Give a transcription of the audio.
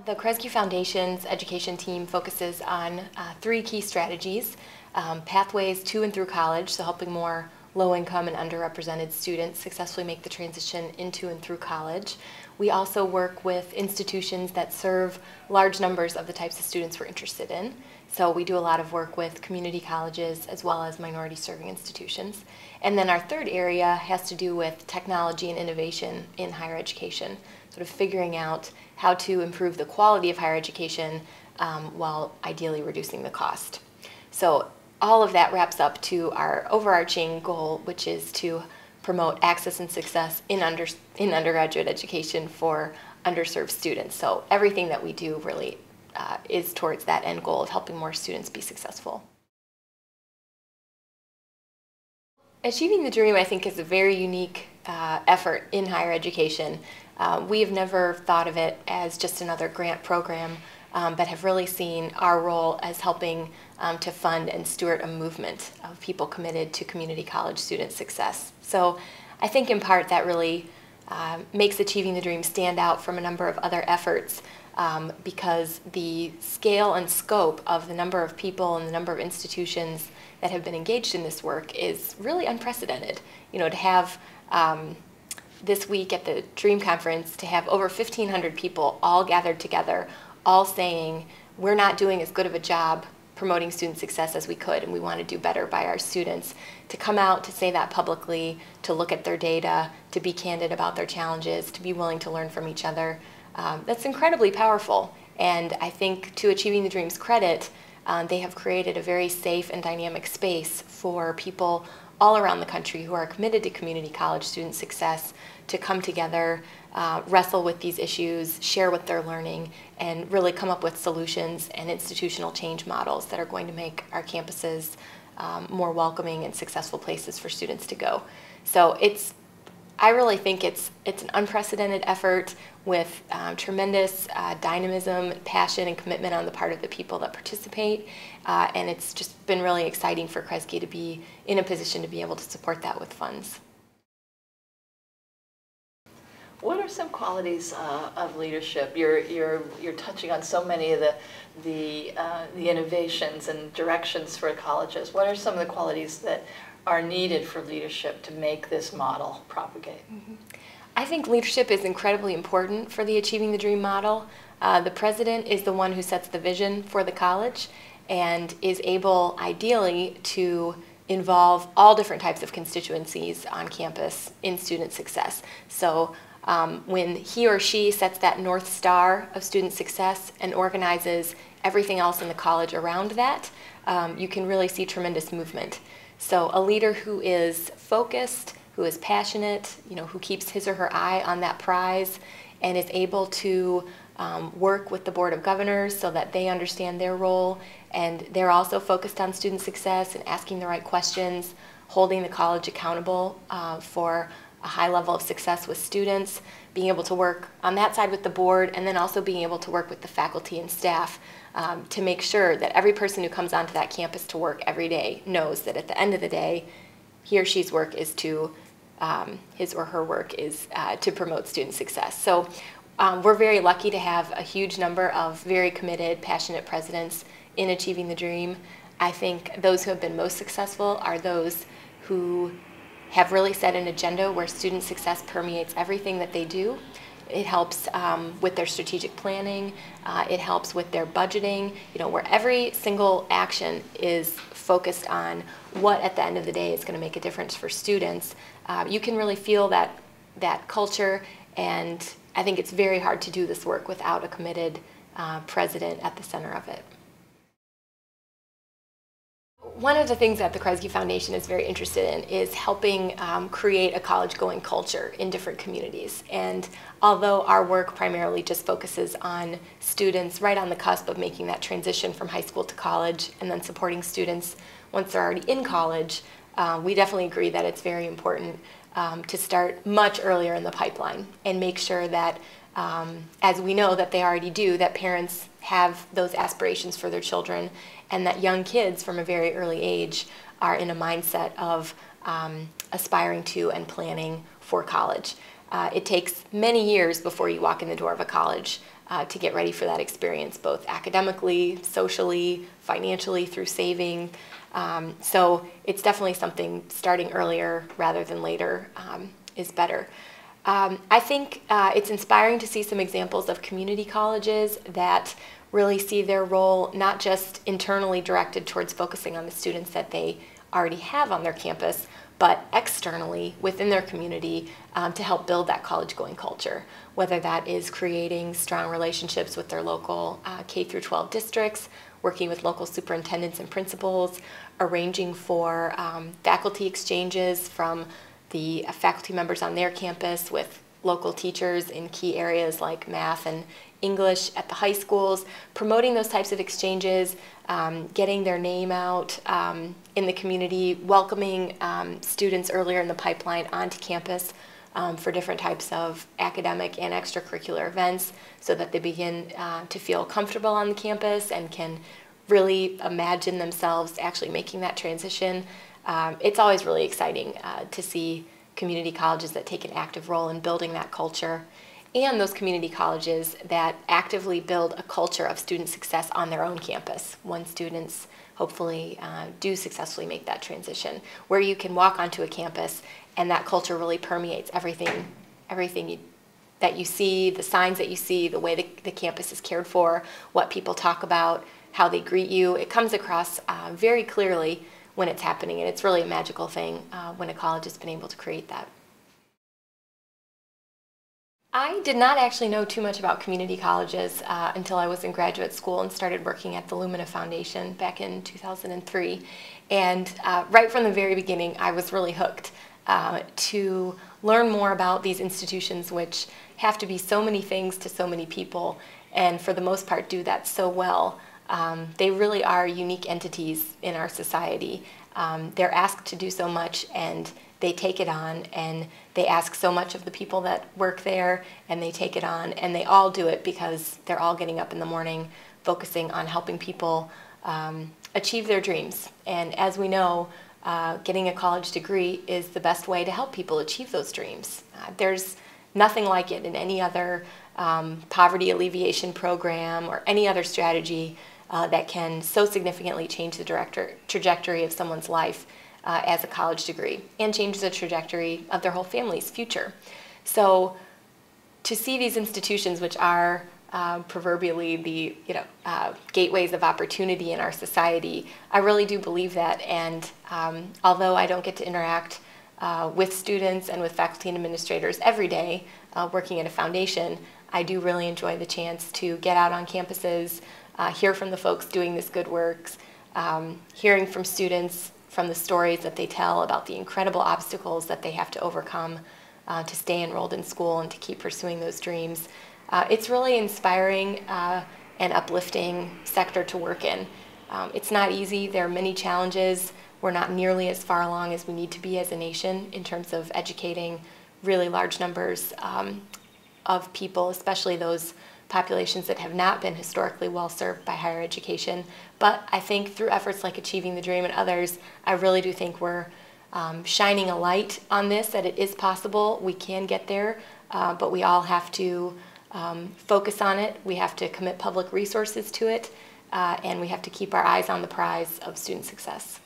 The Kresge Foundation's education team focuses on three key strategies: pathways to and through college, so helping more low-income and underrepresented students successfully make the transition into and through college. We also work with institutions that serve large numbers of the types of students we're interested in. So we do a lot of work with community colleges as well as minority-serving institutions. And then our third area has to do with technology and innovation in higher education, sort of figuring out how to improve the quality of higher education while ideally reducing the cost. So all of that wraps up to our overarching goal, which is to promote access and success in undergraduate education for underserved students. So everything that we do really is towards that end goal of helping more students be successful. Achieving the Dream, I think, is a very unique effort in higher education. We have never thought of it as just another grant program, but have really seen our role as helping to fund and steward a movement of people committed to community college student success. So I think in part that really makes Achieving the Dream stand out from a number of other efforts because the scale and scope of the number of people and the number of institutions that have been engaged in this work is really unprecedented. You know, to have this week at the DREAM conference, to have over 1,500 people all gathered together, all saying, we're not doing as good of a job promoting student success as we could, and we want to do better by our students. To come out to say that publicly, to look at their data, to be candid about their challenges, to be willing to learn from each other, that's incredibly powerful. And I think, to Achieving the Dream's credit, they have created a very safe and dynamic space for people all around the country who are committed to community college student success to come together, wrestle with these issues, share what they're learning, and really come up with solutions and institutional change models that are going to make our campuses more welcoming and successful places for students to go. So I really think it's an unprecedented effort with tremendous dynamism, passion, and commitment on the part of the people that participate, and it's just been really exciting for Kresge to be in a position to be able to support that with funds. What are some qualities of leadership? You're touching on so many of the innovations and directions for colleges. What are some of the qualities that are needed for leadership to make this model propagate? Mm-hmm. I think leadership is incredibly important for the Achieving the Dream model. The president is the one who sets the vision for the college and is able, ideally, to involve all different types of constituencies on campus in student success. So when he or she sets that North Star of student success and organizes everything else in the college around that, you can really see tremendous movement. So a leader who is focused, who is passionate, who keeps his or her eye on that prize and is able to work with the Board of Governors so that they understand their role, and they're also focused on student success and asking the right questions, holding the college accountable for a high level of success with students, being able to work on that side with the board, and then also being able to work with the faculty and staff to make sure that every person who comes onto that campus to work every day knows that at the end of the day, he or she's work is to, his or her work is to promote student success. So we're very lucky to have a huge number of very committed, passionate presidents in Achieving the Dream. I think those who have been most successful are those who have really set an agenda where student success permeates everything that they do. It helps with their strategic planning. It helps with their budgeting, where every single action is focused on what at the end of the day is going to make a difference for students. You can really feel that culture, and I think it's very hard to do this work without a committed president at the center of it. One of the things that the Kresge Foundation is very interested in is helping create a college-going culture in different communities. And although our work primarily just focuses on students right on the cusp of making that transition from high school to college and then supporting students once they're already in college, we definitely agree that it's very important to start much earlier in the pipeline and make sure that, as we know that they already do, that parents have those aspirations for their children, and that young kids from a very early age are in a mindset of aspiring to and planning for college. It takes many years before you walk in the door of a college. to get ready for that experience, both academically, socially, financially, through saving. So it's definitely something starting earlier rather than later is better. I think it's inspiring to see some examples of community colleges that really see their role not just internally directed towards focusing on the students that they already have on their campus, but externally within their community to help build that college-going culture, whether that is creating strong relationships with their local K through 12 districts, working with local superintendents and principals, arranging for faculty exchanges from the faculty members on their campus with local teachers in key areas like math and English at the high schools, promoting those types of exchanges, getting their name out in the community, welcoming students earlier in the pipeline onto campus for different types of academic and extracurricular events so that they begin to feel comfortable on the campus and can really imagine themselves actually making that transition. It's always really exciting to see community colleges that take an active role in building that culture, and those community colleges that actively build a culture of student success on their own campus when students hopefully do successfully make that transition, where you can walk onto a campus and that culture really permeates everything that you see, the signs that you see, the way the campus is cared for, what people talk about, how they greet you. It comes across very clearly when it's happening, and it's really a magical thing when a college has been able to create that. I did not actually know too much about community colleges until I was in graduate school and started working at the Lumina Foundation back in 2003. And right from the very beginning, I was really hooked to learn more about these institutions which have to be so many things to so many people, and for the most part do that so well. They really are unique entities in our society. They're asked to do so much, and they take it on, and they ask so much of the people that work there, and they take it on, and they all do it because they're all getting up in the morning focusing on helping people achieve their dreams. And as we know, getting a college degree is the best way to help people achieve those dreams. There's nothing like it in any other poverty alleviation program or any other strategy that can so significantly change the trajectory of someone's life as a college degree, and change the trajectory of their whole family's future. So to see these institutions, which are proverbially the gateways of opportunity in our society, I really do believe that. And although I don't get to interact with students and with faculty and administrators every day working at a foundation, I do really enjoy the chance to get out on campuses, hear from the folks doing this good work, hearing from students from the stories that they tell about the incredible obstacles that they have to overcome to stay enrolled in school and to keep pursuing those dreams. It's really inspiring and uplifting sector to work in. It's not easy. There are many challenges. We're not nearly as far along as we need to be as a nation in terms of educating really large numbers of people, especially those populations that have not been historically well served by higher education. But I think through efforts like Achieving the Dream and others, I really do think we're shining a light on this, that it is possible, we can get there, but we all have to focus on it, we have to commit public resources to it, and we have to keep our eyes on the prize of student success.